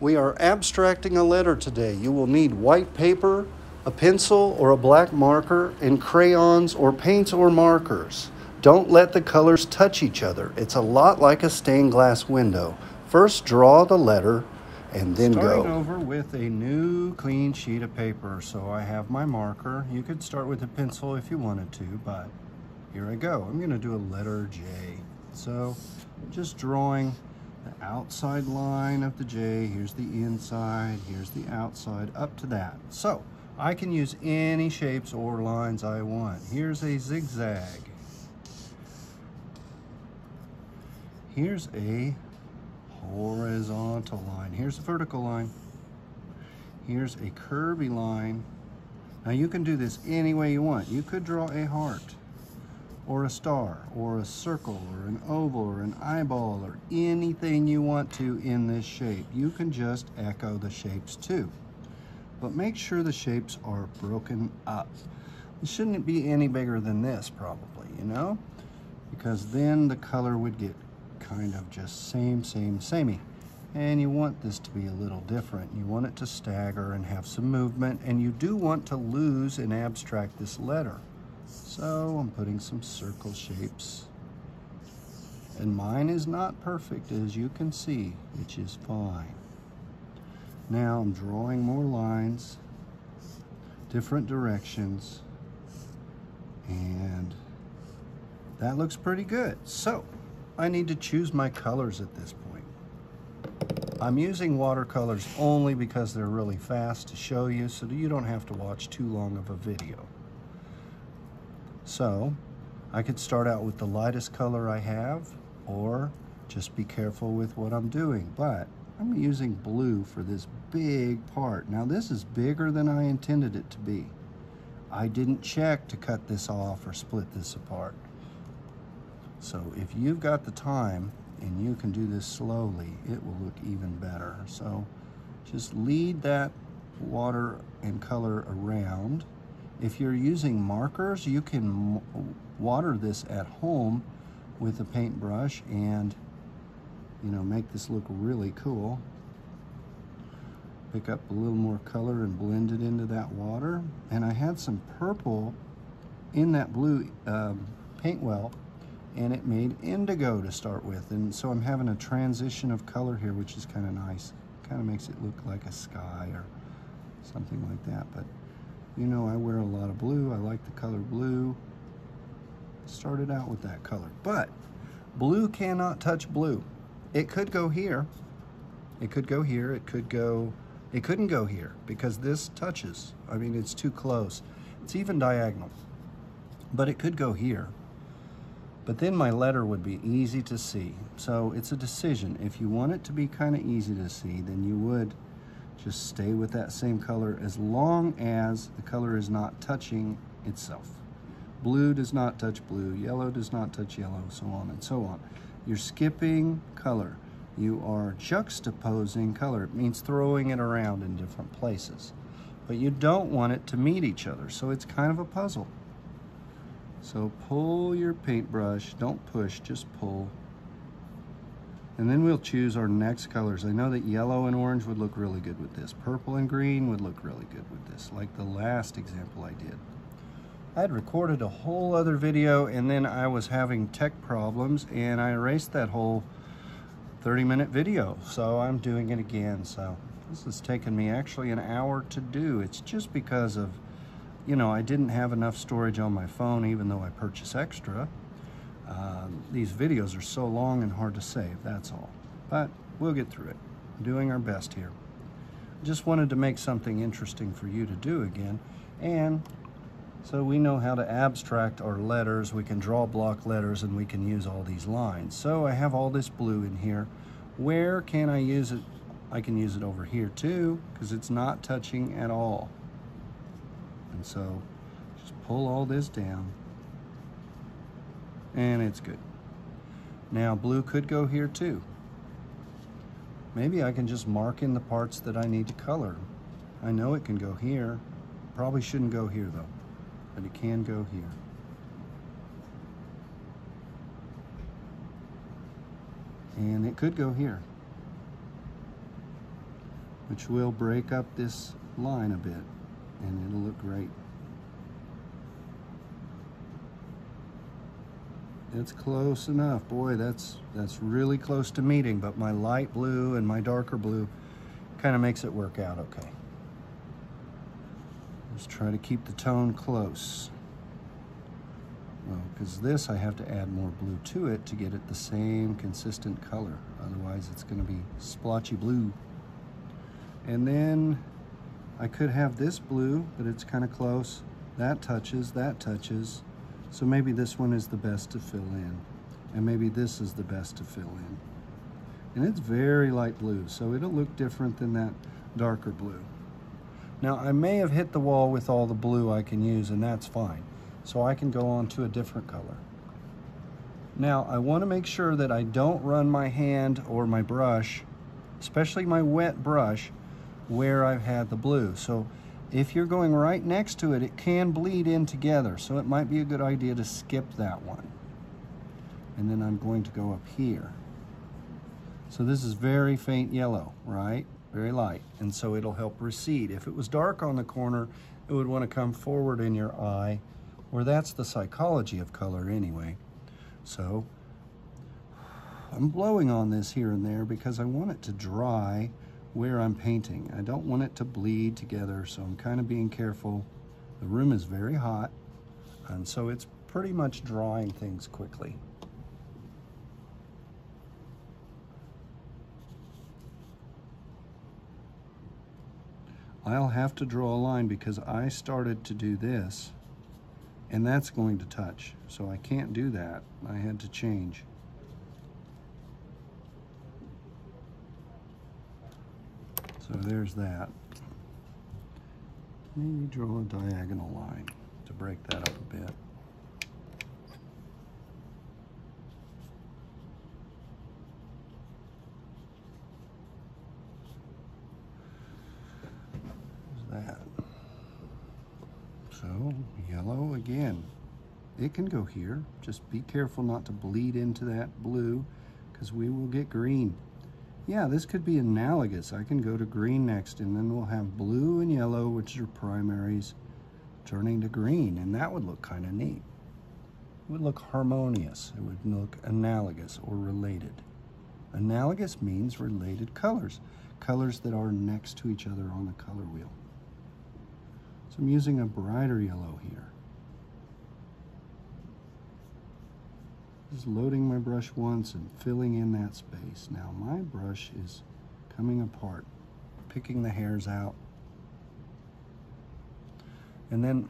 We are abstracting a letter today. You will need white paper, a pencil or a black marker, and crayons or paints or markers. Don't let the colors touch each other. It's a lot like a stained glass window. First draw the letter and then Starting go. over with a new clean sheet of paper. So I have my marker. You could start with a pencil if you wanted to, but here I go. I'm going to do a letter J. So just drawing the outside line of the J. Here's the inside, here's the outside, up to that. So I can use any shapes or lines I want. Here's a zigzag. Here's a horizontal line. Here's a vertical line. Here's a curvy line. Now you can do this any way you want. You could draw a heart, or a star, or a circle, or an oval, or an eyeball, or anything you want to in this shape. You can just echo the shapes too. But make sure the shapes are broken up. It shouldn't be any bigger than this probably, you know? Because then the color would get kind of just samey. And you want this to be a little different. You want it to stagger and have some movement, and you do want to lose and abstract this letter. So I'm putting some circle shapes. And mine is not perfect, as you can see, which is fine. Now I'm drawing more lines, different directions, and that looks pretty good. So I need to choose my colors at this point. I'm using watercolors only because they're really fast to show you, so that you don't have to watch too long of a video. So I could start out with the lightest color I have, or just be careful with what I'm doing. But I'm using blue for this big part. Now this is bigger than I intended it to be. I didn't check to cut this off or split this apart. So if you've got the time and you can do this slowly, it will look even better. So just lead that water and color around. If you're using markers, you can water this at home with a paintbrush and, you know, make this look really cool. Pick up a little more color and blend it into that water. And I had some purple in that blue paint well, and it made indigo to start with. And so I'm having a transition of color here, which is kind of nice. Kind of makes it look like a sky or something like that. But you know, I wear a lot of blue. I like the color blue. Started out with that color. But blue cannot touch blue. It could go here. It could go here. It couldn't go here because this touches. I mean, it's too close. It's even diagonal. But it could go here. But then my letter would be easy to see. So it's a decision. If you want it to be kind of easy to see, then you would just stay with that same color as long as the color is not touching itself. Blue does not touch blue, yellow does not touch yellow, so on and so on. You're skipping color. You are juxtaposing color. It means throwing it around in different places. But you don't want it to meet each other, so it's kind of a puzzle. So pull your paintbrush, don't push, just pull. And then we'll choose our next colors. I know that yellow and orange would look really good with this. Purple and green would look really good with this, like the last example I did. I had recorded a whole other video and then I was having tech problems and I erased that whole 30-minute video. So I'm doing it again. So this has taken me actually an hour to do. It's just because of, you know, I didn't have enough storage on my phone even though I purchased extra. These videos are so long and hard to save, that's all. But we'll get through it. Doing our best here. Just wanted to make something interesting for you to do again. And so we know how to abstract our letters. We can draw block letters and we can use all these lines. So I have all this blue in here. Where can I use it? I can use it over here too, because it's not touching at all. And so just pull all this down. And it's good. Now blue could go here too. Maybe I can just mark in the parts that I need to color. I know it can go here. Probably shouldn't go here though, but it can go here. And it could go here. which will break up this line a bit, and it'll look great. It's close enough. Boy, that's really close to meeting, but my light blue and my darker blue kind of makes it work out okay. Just try to keep the tone close. Well, because this I have to add more blue to it to get it the same consistent color. Otherwise it's going to be splotchy blue. And then I could have this blue, but it's kind of close. That touches, that touches. So maybe this one is the best to fill in. And maybe this is the best to fill in. And it's very light blue, so it'll look different than that darker blue. Now, I may have hit the wall with all the blue I can use, and that's fine. So I can go on to a different color. Now, I want to make sure that I don't run my hand or my brush, especially my wet brush, where I've had the blue. So if you're going right next to it, it can bleed in together. So it might be a good idea to skip that one. And then I'm going to go up here. So this is very faint yellow, right? Very light. And so it'll help recede. If it was dark on the corner, it would want to come forward in your eye, or that's the psychology of color anyway. So I'm blowing on this here and there because I want it to dry where I'm painting. I don't want it to bleed together, so I'm kind of being careful. The room is very hot, and so it's pretty much drying things quickly. I'll have to draw a line because I started to do this, and that's going to touch, so I can't do that. I had to change. So there's that. Maybe draw a diagonal line to break that up a bit. There's that. So yellow again. It can go here. Just be careful not to bleed into that blue because we will get green. Yeah, this could be analogous. I can go to green next, and then we'll have blue and yellow, which are primaries, turning to green, and that would look kind of neat. It would look harmonious. It would look analogous or related. Analogous means related colors, colors that are next to each other on the color wheel. So I'm using a brighter yellow here. Just loading my brush once and filling in that space. Now my brush is coming apart, picking the hairs out. And then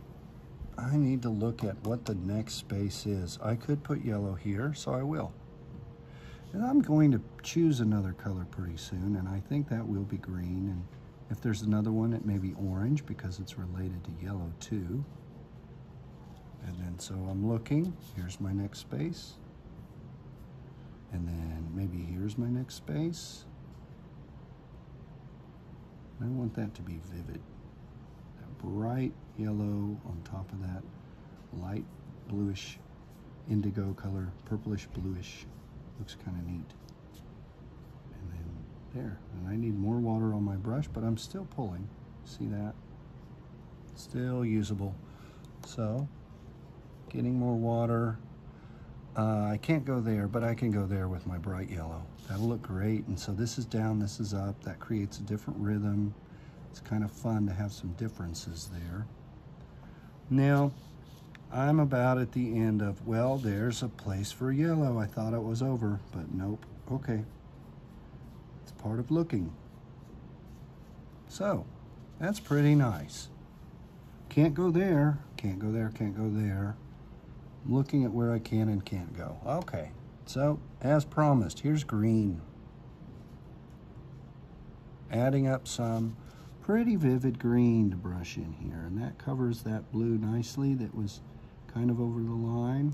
I need to look at what the next space is. I could put yellow here, so I will. And I'm going to choose another color pretty soon, and I think that will be green. And if there's another one, it may be orange because it's related to yellow too. And then so I'm looking, here's my next space. And then maybe here's my next space. I want that to be vivid. That bright yellow on top of that light bluish indigo color, purplish bluish. Looks kind of neat. And then there. And I need more water on my brush, but I'm still pulling. See that? Still usable. So, getting more water. I can't go there, but I can go there with my bright yellow. That'll look great. And so this is down, this is up. That creates a different rhythm. It's kind of fun to have some differences there. Now, I'm about at the end of, well, there's a place for yellow. I thought it was over, but nope. Okay. It's part of looking. So, that's pretty nice. Can't go there, can't go there, can't go there. I'm looking at where I can and can't go. Okay, so as promised, here's green. Adding up some pretty vivid green to brush in here, and that covers that blue nicely that was kind of over the line.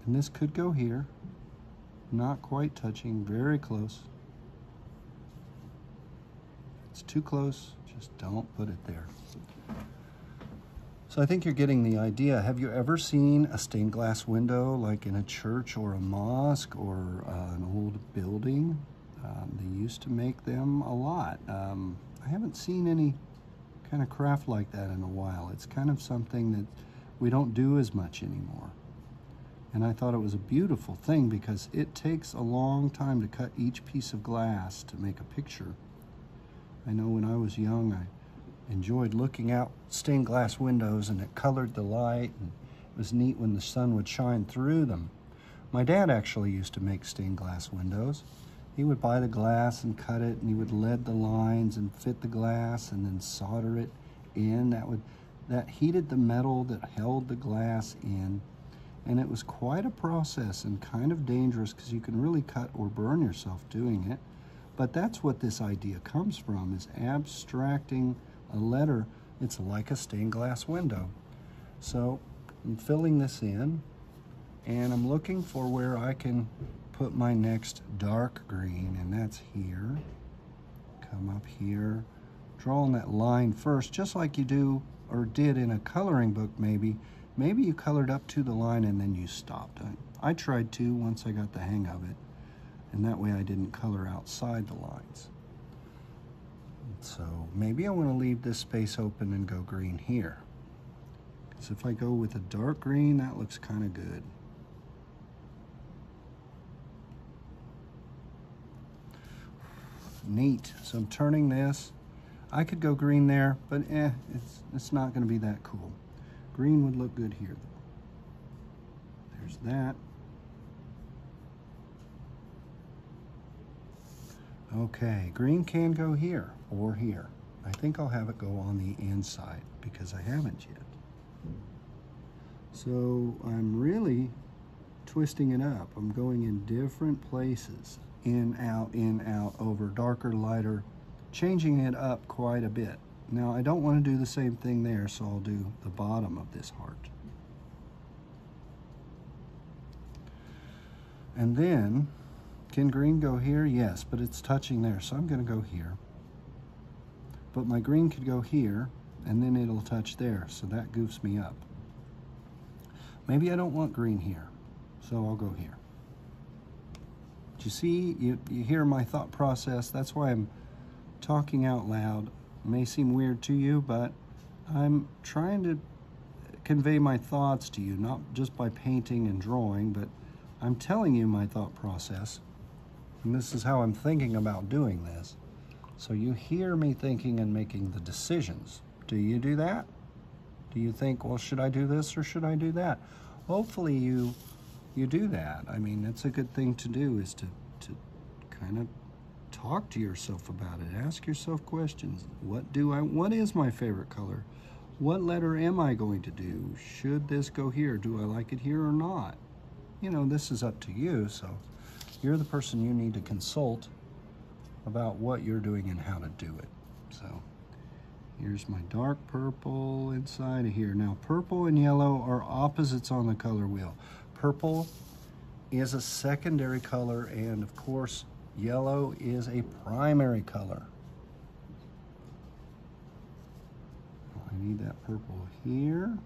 And this could go here. Not quite touching, very close. It's too close, just don't put it there. So I think you're getting the idea. Have you ever seen a stained glass window like in a church or a mosque or an old building? They used to make them a lot. I haven't seen any kind of craft like that in a while. It's kind of something that we don't do as much anymore. And I thought it was a beautiful thing because it takes a long time to cut each piece of glass to make a picture. I know when I was young, I enjoyed looking out stained glass windows, and it colored the light, and it was neat when the sun would shine through them. My dad actually used to make stained glass windows. He would buy the glass and cut it, and he would lead the lines and fit the glass and then solder it in. That heated the metal that held the glass in, and it was quite a process and kind of dangerous because you can really cut or burn yourself doing it. But that's what this idea comes from, is abstracting a letter. It's like a stained glass window. So I'm filling this in, and I'm looking for where I can put my next dark green, and that's here. Come up here, drawing that line first, just like you do or did in a coloring book maybe. Maybe you colored up to the line and then you stopped. I tried to once I got the hang of it, and that way I didn't color outside the lines. So maybe I want to leave this space open and go green here. Because if I go with a dark green, that looks kind of good. Neat. So I'm turning this. I could go green there, but it's not going to be that cool. Green would look good here, though. There's that. Okay, green can go here or here. I think I'll have it go on the inside because I haven't yet. So I'm really twisting it up. I'm going in different places. In, out, over, darker, lighter, changing it up quite a bit. Now I don't want to do the same thing there, so I'll do the bottom of this heart. And then, can green go here? Yes, but it's touching there, so I'm going to go here. But my green could go here, and then it'll touch there, so that goofs me up. Maybe I don't want green here, so I'll go here. Do you see, you hear my thought process? That's why I'm talking out loud. It may seem weird to you, but I'm trying to convey my thoughts to you, not just by painting and drawing, but I'm telling you my thought process. And this is how I'm thinking about doing this. So you hear me thinking and making the decisions. Do you do that? Do you think, well, should I do this or should I do that? Hopefully you do that. I mean, it's a good thing to do, is to kind of talk to yourself about it. Ask yourself questions. What is my favorite color? What letter am I going to do? Should this go here? Do I like it here or not? You know, this is up to you, so you're the person you need to consult about what you're doing and how to do it. So here's my dark purple inside of here. Now, purple and yellow are opposites on the color wheel. Purple is a secondary color, and of course, yellow is a primary color. I need that purple here.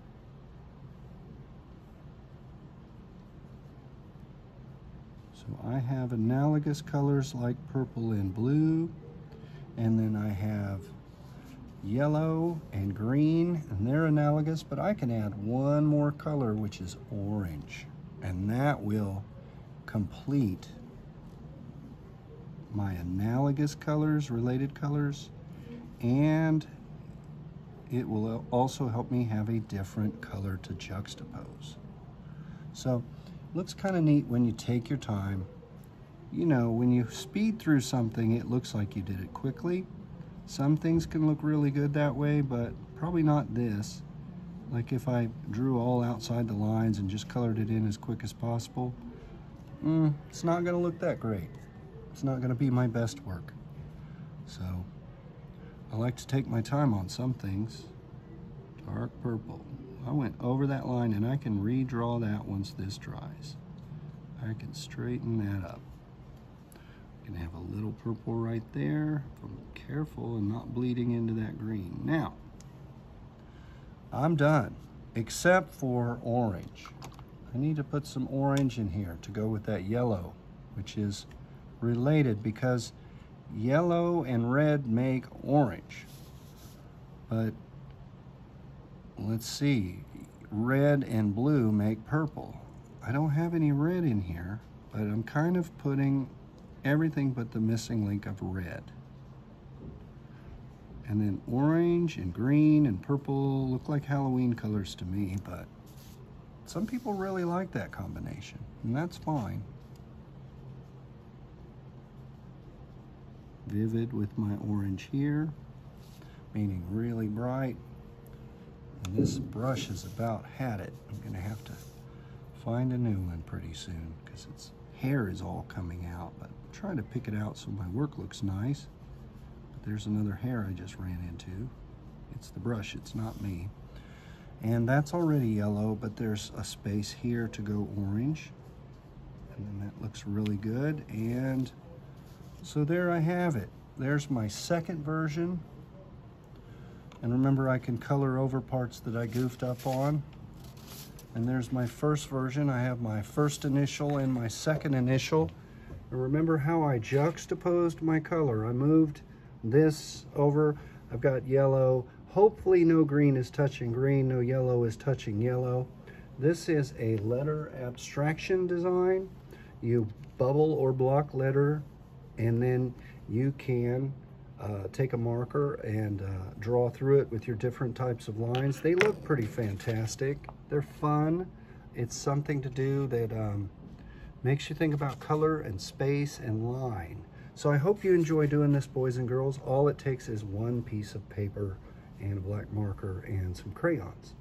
So I have analogous colors like purple and blue, and then I have yellow and green, and they're analogous, but I can add one more color, which is orange, and that will complete my analogous colors, related colors, and it will also help me have a different color to juxtapose. So looks kind of neat when you take your time. You know, when you speed through something, it looks like you did it quickly. Some things can look really good that way, but probably not this. Like if I drew all outside the lines and just colored it in as quick as possible, it's not gonna look that great. It's not gonna be my best work. So I like to take my time on some things. Dark purple. I went over that line, and I can redraw that once this dries. I can straighten that up. I can have a little purple right there if I'm careful and not bleeding into that green. Now, I'm done, except for orange. I need to put some orange in here to go with that yellow, which is related because yellow and red make orange. But let's see, red and blue make purple. I don't have any red in here, but I'm kind of putting everything but the missing link of red. And then orange and green and purple look like Halloween colors to me, but some people really like that combination, and that's fine. Vivid with my orange here, meaning really bright. And this brush has about had it. I'm gonna have to find a new one pretty soon because its hair is all coming out, but I'm trying to pick it out so my work looks nice. But there's another hair I just ran into. It's the brush, it's not me. And that's already yellow, but there's a space here to go orange. And then that looks really good. And so there I have it. There's my second version. And remember, I can color over parts that I goofed up on. And there's my first version. I have my first initial and my second initial. And remember how I juxtaposed my color. I moved this over. I've got yellow. Hopefully no green is touching green, no yellow is touching yellow. This is a letter abstraction design. You bubble or block letter, and then you can take a marker and draw through it with your different types of lines. They look pretty fantastic. They're fun. It's something to do that makes you think about color and space and line. So I hope you enjoy doing this, boys and girls. All it takes is one piece of paper and a black marker and some crayons.